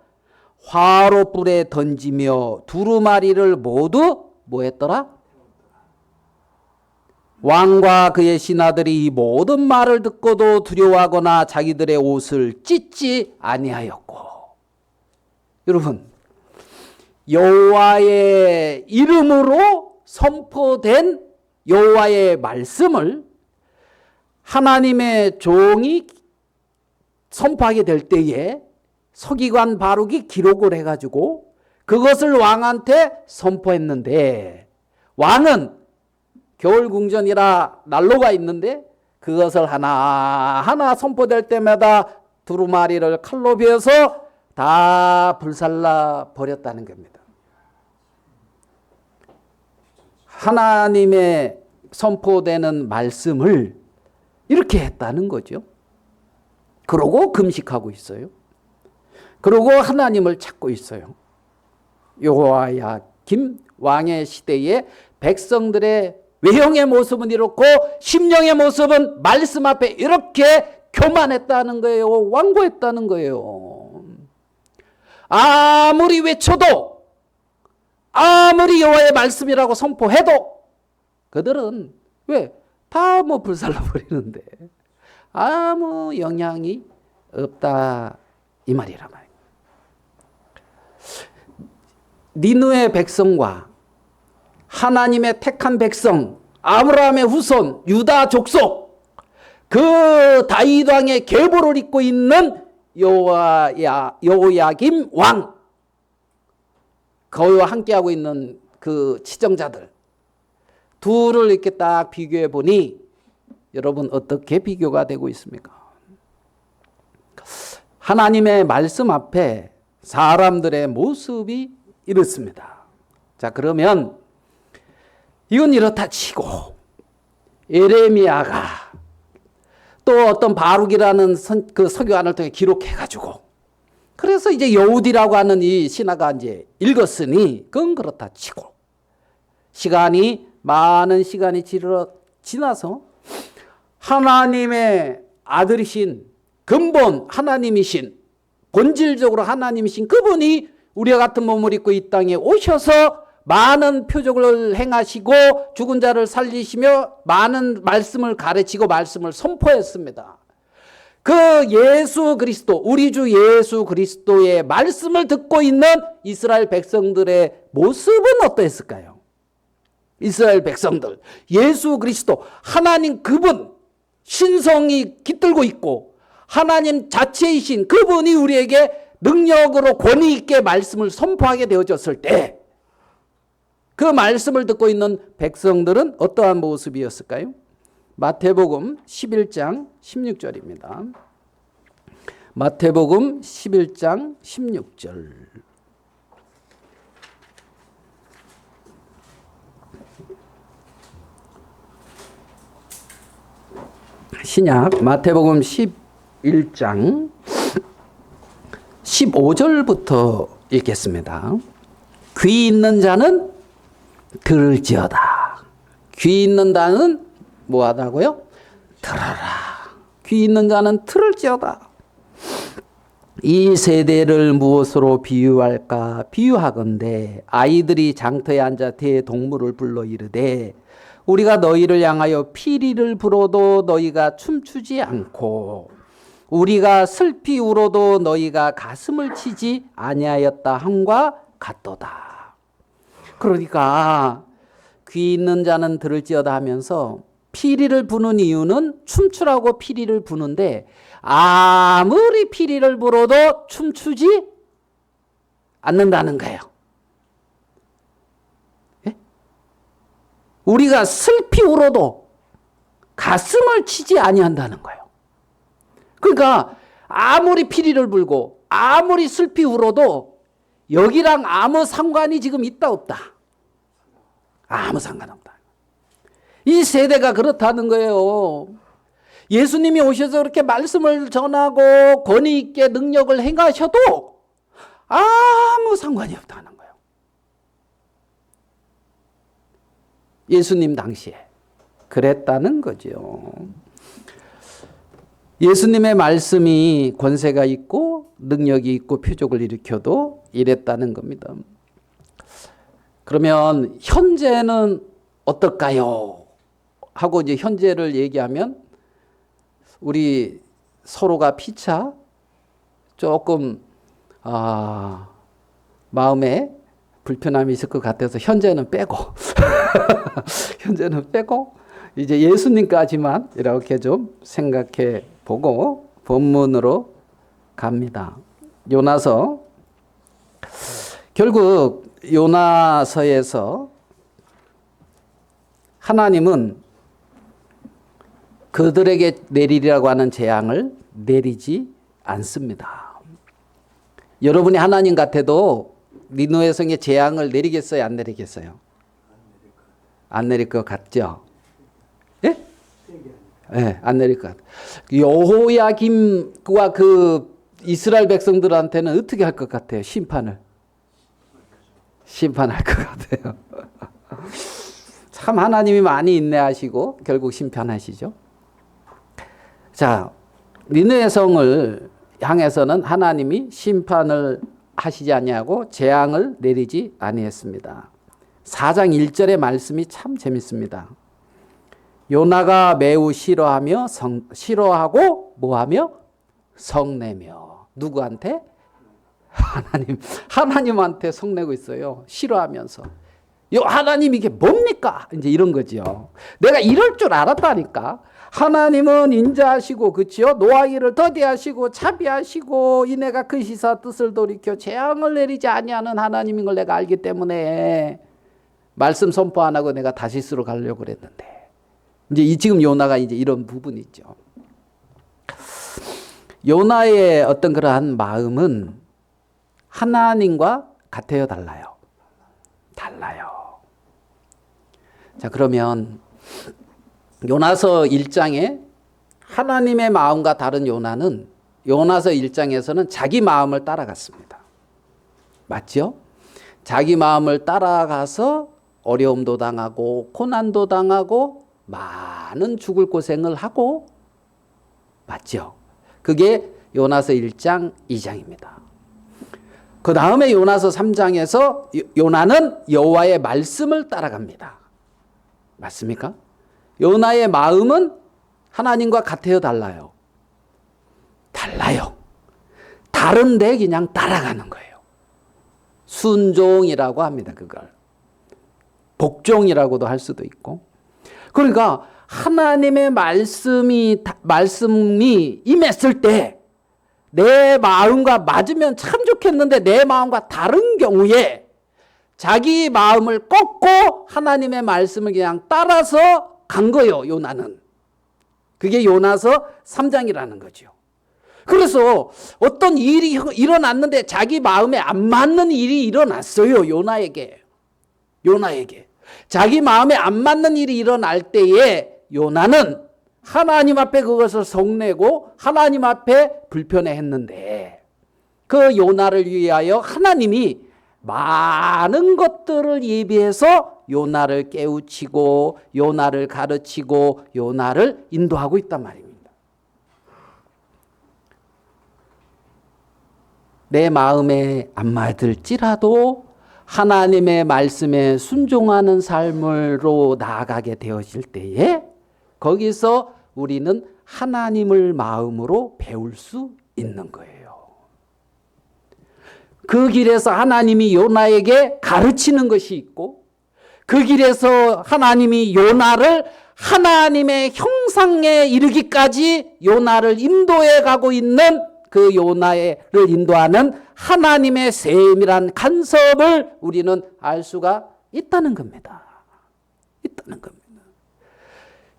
화로불에 던지며 두루마리를 모두 뭐 했더라? 왕과 그의 신하들이 이 모든 말을 듣고도 두려워하거나 자기들의 옷을 찢지 아니하였고. 여러분, 여호와의 이름으로 선포된 여호와의 말씀을 하나님의 종이 선포하게 될 때에 서기관 바룩이 기록을 해가지고 그것을 왕한테 선포했는데 왕은 겨울궁전이라 난로가 있는데 그것을 하나하나 선포될 때마다 두루마리를 칼로 베어서 다 불살라 버렸다는 겁니다. 하나님의 선포되는 말씀을 이렇게 했다는 거죠. 그러고 금식하고 있어요. 그러고 하나님을 찾고 있어요. 여호야김 왕의 시대에 백성들의 외형의 모습은 이렇고 심령의 모습은 말씀 앞에 이렇게 교만했다는 거예요. 완고했다는 거예요. 아무리 외쳐도 아무리 여호와의 말씀이라고 선포해도 그들은 왜? 다 뭐 불살라 버리는데 아무 영향이 없다 이 말이란 말이에요. 니느웨 백성과 하나님의 택한 백성 아브라함의 후손 유다 족속 그 다윗 왕의 계보를 잇고 있는 여호야김 왕 그와 함께하고 있는 그 치정자들 둘을 이렇게 딱 비교해 보니 여러분 어떻게 비교가 되고 있습니까? 하나님의 말씀 앞에 사람들의 모습이 이렇습니다. 자, 그러면 이건 이렇다 치고 예레미야가 또 어떤 바룩이라는 그 서기관을 통해 기록해가지고 그래서 이제 여우디라고 하는 이 신하가 이제 읽었으니 그건 그렇다 치고 많은 시간이 지나서 하나님의 아들이신 근본 하나님이신 본질적으로 하나님이신 그분이 우리와 같은 몸을 입고 이 땅에 오셔서 많은 표적을 행하시고 죽은 자를 살리시며 많은 말씀을 가르치고 말씀을 선포했습니다. 그 예수 그리스도, 우리 주 예수 그리스도의 말씀을 듣고 있는 이스라엘 백성들의 모습은 어떠했을까요? 이스라엘 백성들, 예수 그리스도, 하나님 그분, 신성이 깃들고 있고 하나님 자체이신 그분이 우리에게 능력으로 권위 있게 말씀을 선포하게 되어졌을 때 그 말씀을 듣고 있는 백성들은 어떠한 모습이었을까요? 마태복음 11장 16절입니다. 마태복음 11장 16절. 신약 마태복음 11장 15절부터 읽겠습니다. 귀 있는 자는 들을지어다. 귀 있는 자는 뭐하다고요? 들어라. 귀 있는 자는 들을지어다. 이 세대를 무엇으로 비유할까? 비유하건대 아이들이 장터에 앉아 대동물을 불러 이르되 우리가 너희를 향하여 피리를 불어도 너희가 춤추지 않고 우리가 슬피 울어도 너희가 가슴을 치지 아니하였다 함과 같도다. 그러니까 귀 있는 자는 들을지어다 하면서 피리를 부는 이유는 춤추라고 피리를 부는데 아무리 피리를 불어도 춤추지 않는다는 거예요. 예? 우리가 슬피 울어도 가슴을 치지 아니한다는 거예요. 그러니까 아무리 피리를 불고 아무리 슬피 울어도 여기랑 아무 상관이 지금 있다 없다. 아무 상관없다. 이 세대가 그렇다는 거예요. 예수님이 오셔서 그렇게 말씀을 전하고 권위 있게 능력을 행하셔도 아무 상관이 없다는 거예요. 예수님 당시에 그랬다는 거죠. 예수님의 말씀이 권세가 있고 능력이 있고 표적을 일으켜도 이랬다는 겁니다. 그러면 현재는 어떨까요? 하고 이제 현재를 얘기하면 우리 서로가 피차 조금 마음에 불편함이 있을 것 같아서 현재는 빼고 현재는 빼고 이제 예수님까지만 이렇게 좀 생각해 보고 본문으로 갑니다. 요나서. 결국 요나서에서 하나님은 그들에게 내리라고 하는 재앙을 내리지 않습니다. 여러분이 하나님 같아도 니느웨 성에 재앙을 내리겠어요, 안 내리겠어요? 안 내릴 것 같죠? 예? 네, 안 내릴 것 같아요. 여호야김과 그 이스라엘 백성들한테는 어떻게 할 것 같아요? 심판할 것 같아요. 참 하나님이 많이 인내하시고 결국 심판하시죠. 자, 니느웨 성을 향해서는 하나님이 심판을 하시지 아니하고 재앙을 내리지 아니했습니다. 4장 1절의 말씀이 참 재밌습니다. 요나가 매우 싫어하고 뭐하며? 성내며. 누구한테? 하나님한테 성내고 있어요. 싫어하면서. 하나님 이게 뭡니까? 이제 이런 거죠. 내가 이럴 줄 알았다니까. 하나님은 인자하시고 그치요? 노하기를 더디하시고 자비하시고 이내가 그 시사 뜻을 돌이켜 재앙을 내리지 아니하는 하나님인 걸 내가 알기 때문에 말씀 선포 안 하고 내가 다시스로 가려고 그랬는데 이제 지금 요나가 이제 이런 부분이 있죠. 요나의 어떤 그러한 마음은 하나님과 같아요, 달라요? 달라요. 자, 그러면 요나서 1장에 하나님의 마음과 다른 요나는 요나서 1장에서는 자기 마음을 따라갔습니다. 맞죠? 자기 마음을 따라가서 어려움도 당하고 고난도 당하고 많은 죽을 고생을 하고 맞죠? 그게 요나서 1장 2장입니다. 그 다음에 요나서 3장에서 요나는 여호와의 말씀을 따라갑니다. 맞습니까? 요나의 마음은 하나님과 같아요, 달라요? 달라요. 다른데 그냥 따라가는 거예요. 순종이라고 합니다, 그걸. 복종이라고도 할 수도 있고. 그러니까 하나님의 말씀이 임했을 때 내 마음과 맞으면 참 좋겠는데 내 마음과 다른 경우에 자기 마음을 꺾고 하나님의 말씀을 그냥 따라서 간 거예요, 요나는. 그게 요나서 3장이라는 거죠. 그래서 어떤 일이 일어났는데 자기 마음에 안 맞는 일이 일어났어요, 요나에게. 자기 마음에 안 맞는 일이 일어날 때에 요나는 하나님 앞에 그것을 성내고 하나님 앞에 불편해했는데 그 요나를 위하여 하나님이 많은 것들을 예비해서 요나를 깨우치고 요나를 가르치고 요나를 인도하고 있단 말입니다. 내 마음에 안 맞을지라도 하나님의 말씀에 순종하는 삶으로 나아가게 되어질 때에 거기서 우리는 하나님을 마음으로 배울 수 있는 거예요. 그 길에서 하나님이 요나에게 가르치는 것이 있고 그 길에서 하나님이 요나를 하나님의 형상에 이르기까지 요나를 인도해 가고 있는 그 요나를 인도하는 하나님의 세밀한 간섭을 우리는 알 수가 있다는 겁니다.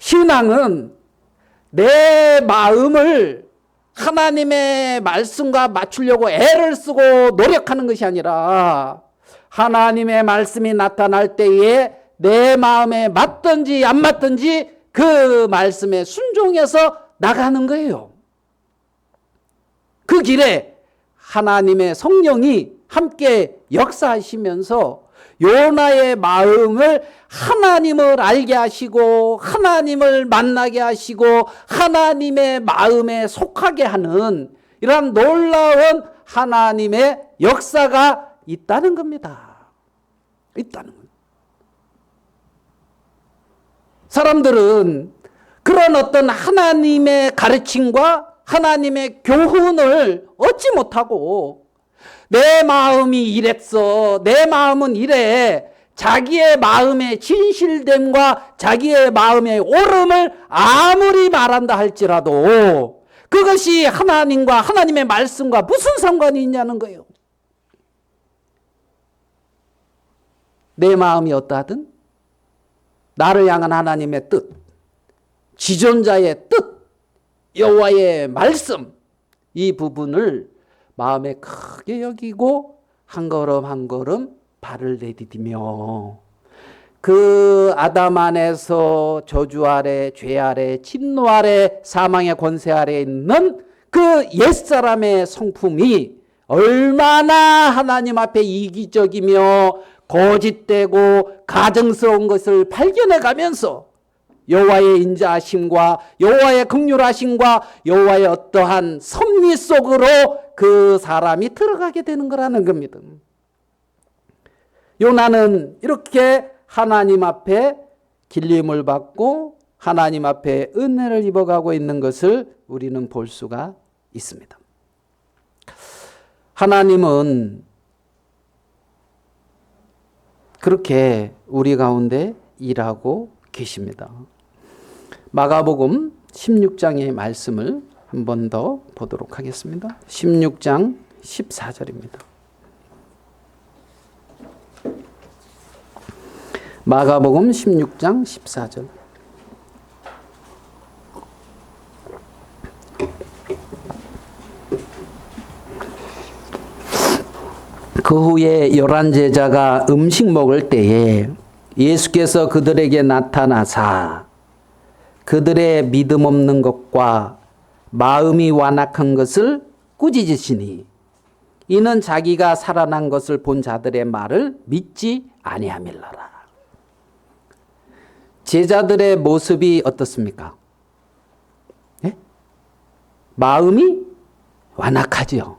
신앙은 내 마음을 하나님의 말씀과 맞추려고 애를 쓰고 노력하는 것이 아니라 하나님의 말씀이 나타날 때에 내 마음에 맞든지 안 맞든지 그 말씀에 순종해서 나가는 거예요. 그 길에 하나님의 성령이 함께 역사하시면서 요나의 마음을 하나님을 알게 하시고 하나님을 만나게 하시고 하나님의 마음에 속하게 하는 이러한 놀라운 하나님의 역사가 있다는 겁니다. 사람들은 그런 어떤 하나님의 가르침과 하나님의 교훈을 얻지 못하고 내 마음이 이랬어, 내 마음은 이래, 자기의 마음의 진실됨과 자기의 마음의 옳음을 아무리 말한다 할지라도 그것이 하나님과 하나님의 말씀과 무슨 상관이 있냐는 거예요. 내 마음이 어떠하든 나를 향한 하나님의 뜻, 지존자의 뜻, 여호와의 말씀, 이 부분을 마음에 크게 여기고 한 걸음 한 걸음 발을 내디디며 그 아담 안에서 저주 아래, 죄 아래, 진노 아래, 사망의 권세 아래 있는 그 옛사람의 성품이 얼마나 하나님 앞에 이기적이며 거짓되고 가증스러운 것을 발견해 가면서 여호와의 인자하심과 여호와의 긍휼하심과 여호와의 어떠한 섭리 속으로 그 사람이 들어가게 되는 거라는 겁니다. 요나는 이렇게 하나님 앞에 길림을 받고 하나님 앞에 은혜를 입어가고 있는 것을 우리는 볼 수가 있습니다. 하나님은 그렇게 우리 가운데 일하고 계십니다. 마가복음 16장의 말씀을 한 번 더 보도록 하겠습니다. 16장 14절입니다. 마가복음 16장 14절. 그 후에 11제자가 음식 먹을 때에 예수께서 그들에게 나타나사 그들의 믿음 없는 것과 마음이 완악한 것을 꾸짖으시니 이는 자기가 살아난 것을 본 자들의 말을 믿지 아니함일라라. 제자들의 모습이 어떻습니까? 예? 마음이 완악하지요.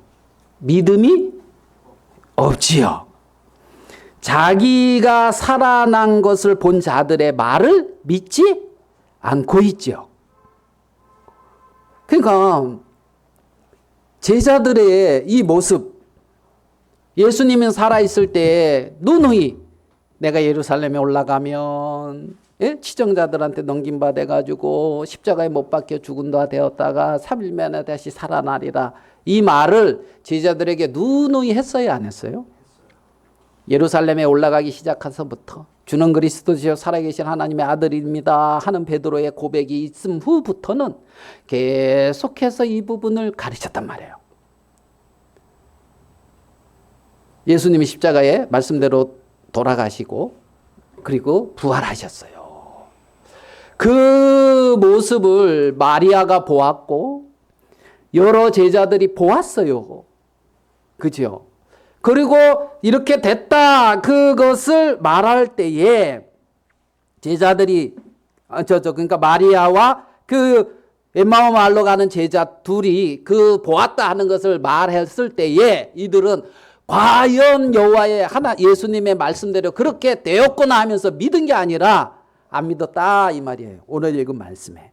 믿음이 없지요. 자기가 살아난 것을 본 자들의 말을 믿지 않고 있지요. 그러니까 제자들의 이 모습, 예수님이 살아있을 때 누누이 내가 예루살렘에 올라가면 치정자들한테 넘김받아가지고 십자가에 못 박혀 죽은다 되었다가 3일 만에 다시 살아나리라, 이 말을 제자들에게 누누이 했어요, 안 했어요? 예루살렘에 올라가기 시작해서부터 주는 그리스도시요 살아계신 하나님의 아들입니다 하는 베드로의 고백이 있음 후부터는 계속해서 이 부분을 가르쳤단 말이에요. 예수님이 십자가에 말씀대로 돌아가시고 그리고 부활하셨어요. 그 모습을 마리아가 보았고 여러 제자들이 보았어요. 그죠? 그리고 이렇게 됐다 그것을 말할 때에 제자들이 그러니까 마리아와 그 엠마오 마을로 가는 제자 둘이 그 보았다 하는 것을 말했을 때에 이들은 과연 여호와의 예수님의 말씀대로 그렇게 되었구나 하면서 믿은 게 아니라 안 믿었다 이 말이에요. 오늘 읽은 말씀에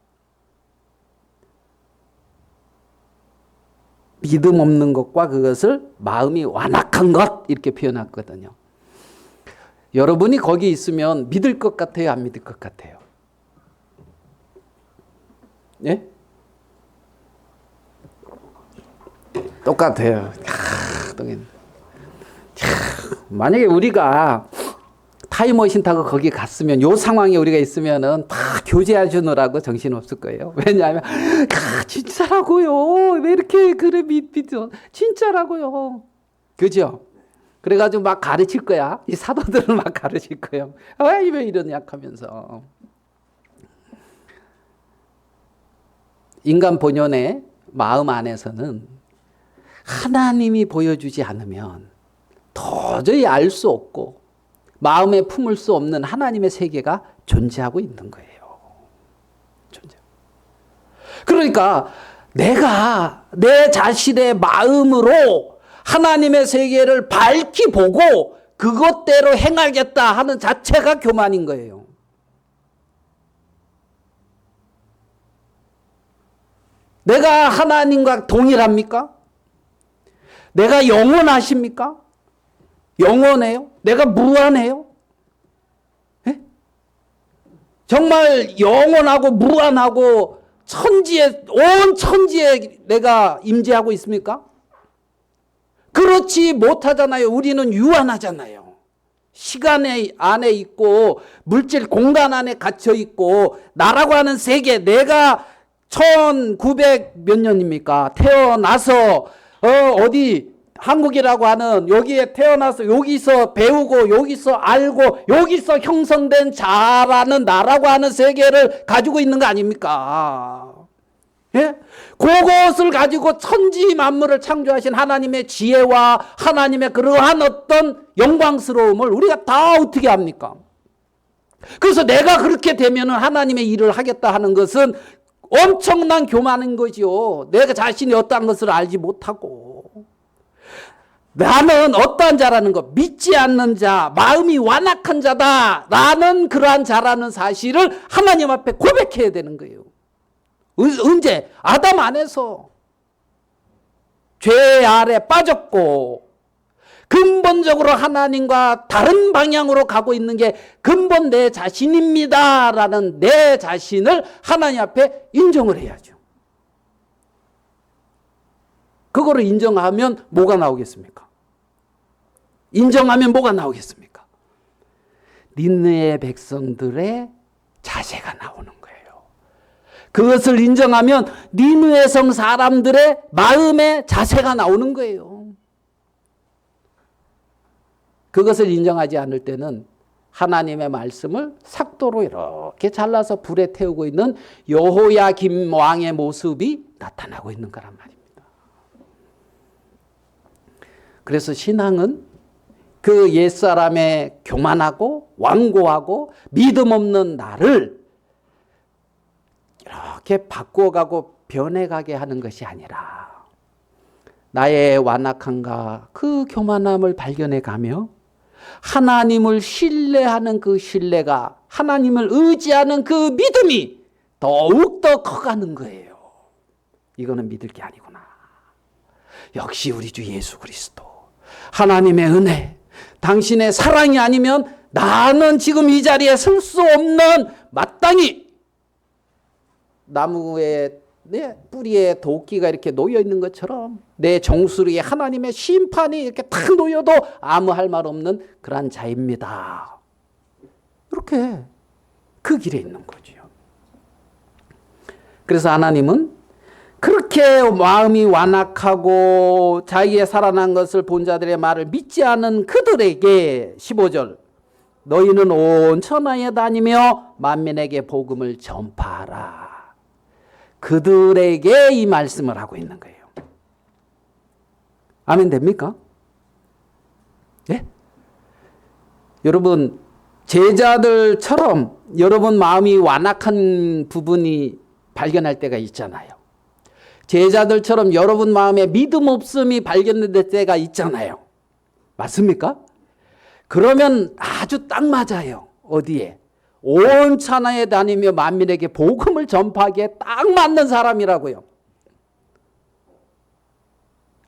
믿음 없는 것과 그것을 마음이 완악한 것 이렇게 표현했거든요. 여러분이 거기 있으면 믿을 것 같아요, 안 믿을 것 같아요? 예? 똑같아요. 만약에 우리가 타임머신 타고 거기 갔으면 요 상황에 우리가 있으면은 다 교제해 주느라고 정신 없을 거예요. 왜냐하면 진짜라고요. 왜 이렇게 그래 믿죠? 진짜라고요. 그죠? 그래가지고 막 가르칠 거야. 이 사도들을 막 가르칠 거예요. 왜 이러냐 하면서. 인간 본연의 마음 안에서는 하나님이 보여주지 않으면 도저히 알 수 없고 마음에 품을 수 없는 하나님의 세계가 존재하고 있는 거예요. 그러니까 내가 내 자신의 마음으로 하나님의 세계를 밝히 보고 그것대로 행하겠다 하는 자체가 교만인 거예요. 내가 하나님과 동일합니까? 내가 영원하십니까? 영원해요? 내가 무한해요? 에? 정말 영원하고 무한하고 온 천지에 내가 임재하고 있습니까? 그렇지 못하잖아요. 우리는 유한하잖아요. 시간 안에 있고 물질 공간 안에 갇혀 있고 나라고 하는 세계, 내가 1900 몇 년입니까? 태어나서 어디 한국이라고 하는 여기에 태어나서 여기서 배우고 여기서 알고 여기서 형성된 자라는 나라고 하는 세계를 가지고 있는 거 아닙니까? 예? 그것을 가지고 천지 만물을 창조하신 하나님의 지혜와 하나님의 그러한 어떤 영광스러움을 우리가 다 어떻게 합니까? 그래서 내가 그렇게 되면 하나님의 일을 하겠다 하는 것은 엄청난 교만인 거죠. 내가 자신이 어떠한 것을 알지 못하고. 나는 어떠한 자라는 것, 믿지 않는 자, 마음이 완악한 자다 라는 그러한 자라는 사실을 하나님 앞에 고백해야 되는 거예요. 언제? 아담 안에서 죄 아래 빠졌고 근본적으로 하나님과 다른 방향으로 가고 있는 게 근본 내 자신입니다 라는 내 자신을 하나님 앞에 인정을 해야죠. 그거를 인정하면 뭐가 나오겠습니까? 인정하면 뭐가 나오겠습니까? 니느웨 백성들의 자세가 나오는 거예요. 그것을 인정하면 니느웨 성 사람들의 마음의 자세가 나오는 거예요. 그것을 인정하지 않을 때는 하나님의 말씀을 삭도로 이렇게 잘라서 불에 태우고 있는 여호야김 왕의 모습이 나타나고 있는 거란 말입니다. 그래서 신앙은 그 옛사람의 교만하고 완고하고 믿음 없는 나를 이렇게 바꾸어가고 변해가게 하는 것이 아니라 나의 완악함과 그 교만함을 발견해가며 하나님을 신뢰하는 그 신뢰가, 하나님을 의지하는 그 믿음이 더욱더 커가는 거예요. 이거는 믿을 게 아니구나. 역시 우리 주 예수 그리스도, 하나님의 은혜, 당신의 사랑이 아니면 나는 지금 이 자리에 설 수 없는, 마땅히 나무의 뿌리에 도끼가 이렇게 놓여 있는 것처럼 내 정수리에 하나님의 심판이 이렇게 탁 놓여도 아무 할 말 없는 그러한 자입니다. 이렇게 그 길에 있는 거죠. 그래서 하나님은 그렇게 마음이 완악하고 자기의 살아난 것을 본 자들의 말을 믿지 않은 그들에게 15절, 너희는 온 천하에 다니며 만민에게 복음을 전파하라. 그들에게 이 말씀을 하고 있는 거예요. 아멘 됩니까? 예? 여러분, 제자들처럼 여러분 마음이 완악한 부분이 발견할 때가 있잖아요. 제자들처럼 여러분 마음에 믿음 없음이 발견될 때가 있잖아요. 맞습니까? 그러면 아주 딱 맞아요. 어디에? 온 천하에 다니며 만민에게 복음을 전파하기에 딱 맞는 사람이라고요.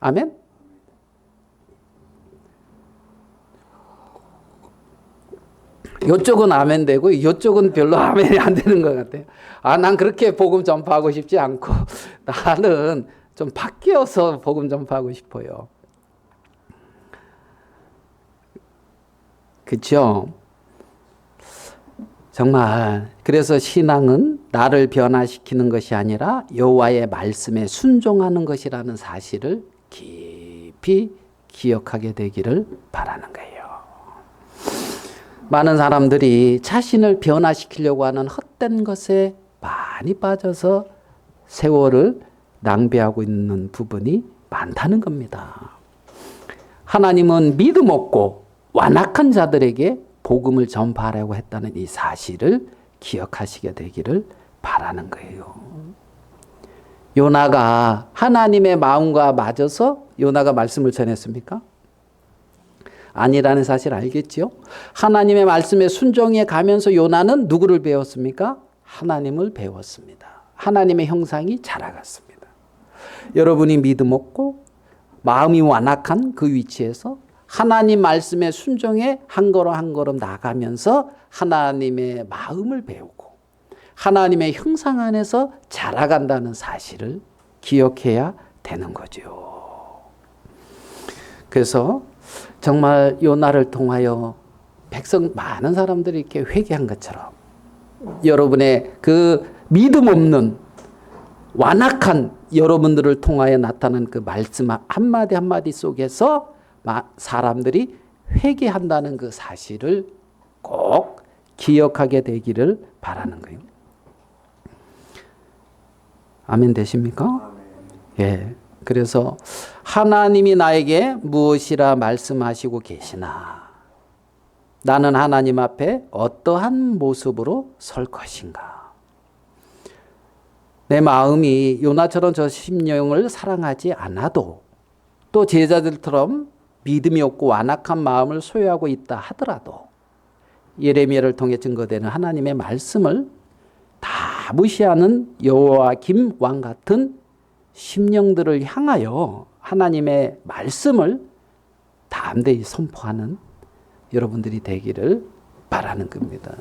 아멘? 이쪽은 아멘 되고 이쪽은 별로 아멘이 안 되는 것 같아요. 난 그렇게 복음 전파하고 싶지 않고 나는 좀 바뀌어서 복음 전파하고 싶어요. 그렇죠? 정말 그래서 신앙은 나를 변화시키는 것이 아니라 여호와의 말씀에 순종하는 것이라는 사실을 깊이 기억하게 되기를 바라는 거예요. 많은 사람들이 자신을 변화시키려고 하는 헛된 것에 많이 빠져서 세월을 낭비하고 있는 부분이 많다는 겁니다. 하나님은 믿음 없고 완악한 자들에게 복음을 전파하려고 했다는 이 사실을 기억하시게 되기를 바라는 거예요. 요나가 하나님의 마음과 맞아서 요나가 말씀을 전했습니까? 아니라는 사실 알겠지요? 하나님의 말씀에 순종해 가면서 요나는 누구를 배웠습니까? 하나님을 배웠습니다. 하나님의 형상이 자라갔습니다. 여러분이 믿음 없고 마음이 완악한 그 위치에서 하나님 말씀에 순종해 한 걸음 한 걸음 나가면서 하나님의 마음을 배우고 하나님의 형상 안에서 자라간다는 사실을 기억해야 되는 거죠. 그래서 정말 요나를 통하여 백성 많은 사람들이 이렇게 회개한 것처럼 여러분의 그 믿음 없는 완악한 여러분들을 통하여 나타난 그 말씀 한마디 한마디 속에서 사람들이 회개한다는 그 사실을 꼭 기억하게 되기를 바라는 거예요. 아멘 되십니까? 예. 그래서 하나님이 나에게 무엇이라 말씀하시고 계시나? 나는 하나님 앞에 어떠한 모습으로 설 것인가? 내 마음이 요나처럼 저 심령을 사랑하지 않아도 또 제자들처럼 믿음이 없고 완악한 마음을 소유하고 있다 하더라도 예레미야를 통해 증거되는 하나님의 말씀을 다 무시하는 여호와김 왕 같은 심령들을 향하여 하나님의 말씀을 담대히 선포하는 여러분들이 되기를 바라는 겁니다.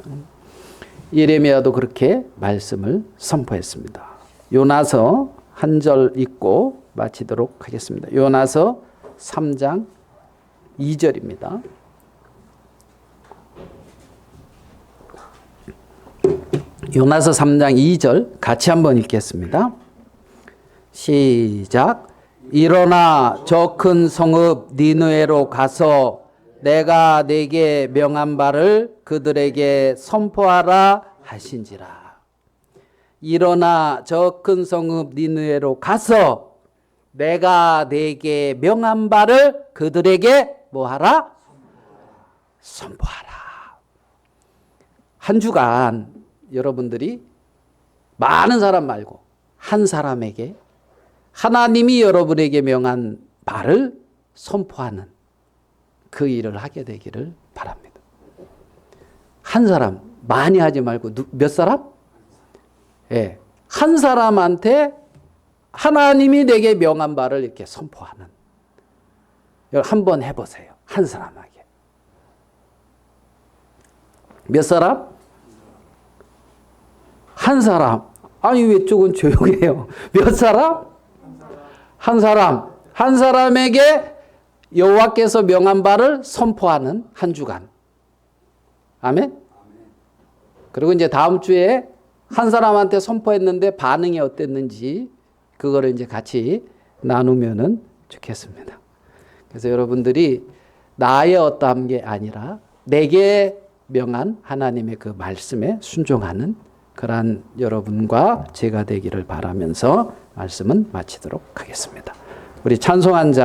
예레미야도 그렇게 말씀을 선포했습니다. 요나서 한 절 읽고 마치도록 하겠습니다. 요나서 3장 2절입니다. 요나서 3장 2절 같이 한번 읽겠습니다. 시작. 일어나 저 큰 성읍 니느웨로 가서 내가 네게 명한 바를 그들에게 선포하라 하신지라. 일어나 저 큰 성읍 니느웨로 가서 내가 네게 명한 바를 그들에게 뭐하라? 선포하라. 한 주간 여러분들이 많은 사람 말고 한 사람에게 하나님이 여러분에게 명한 말을 선포하는 그 일을 하게 되기를 바랍니다. 한 사람, 많이 하지 말고 몇 사람? 예, 한 사람한테 하나님이 내게 명한 바를 이렇게 선포하는. 한번 해보세요. 한 사람에게. 몇 사람? 한 사람. 아니 왜 쪽은 조용해요? 몇 사람? 한 사람. 한 사람에게 여호와께서 명한 바를 선포하는 한 주간. 아멘? 그리고 이제 다음 주에 한 사람한테 선포했는데 반응이 어땠는지 그거를 이제 같이 나누면은 좋겠습니다. 그래서 여러분들이 나의 어떠한 게 아니라 내게 명한 하나님의 그 말씀에 순종하는 그러한 여러분과 제가 되기를 바라면서 말씀은 마치도록 하겠습니다. 우리 찬송한 자